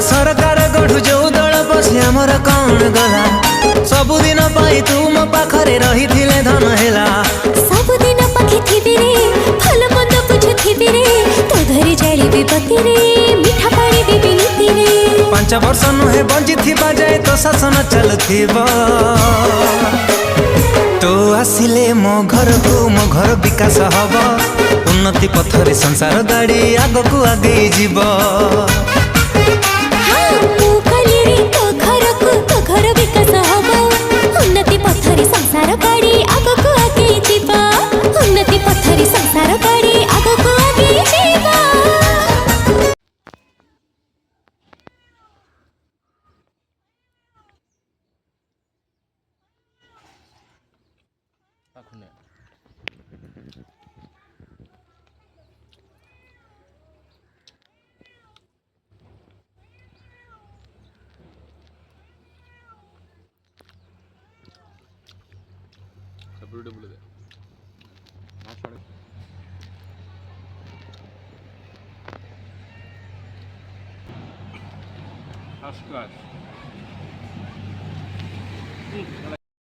सरकार गठु जो दल बसी आमर कौन गला सबुदिन पाई तू मो पाखरे रही थिले धन हेला सबुदिन पाखी थिबी रे भल मंद बुझुथिबी रे तो धरी जाली विपत्ति रे मिठा पानी देबी नीति रे 5 वर्ष नुहे बंची थिबा जाए तो शासन चलुथिबा तो आसिले मो घर विकास हब उन्नति पथरे संसार गाड़ी आगकू आगे जीव घर विकास हब उन्नति पथरे संसार गाड़ी आगकू आगे जीवा उन्नति पथरे संसार गाड़ी आगकू आगे जीवा First class.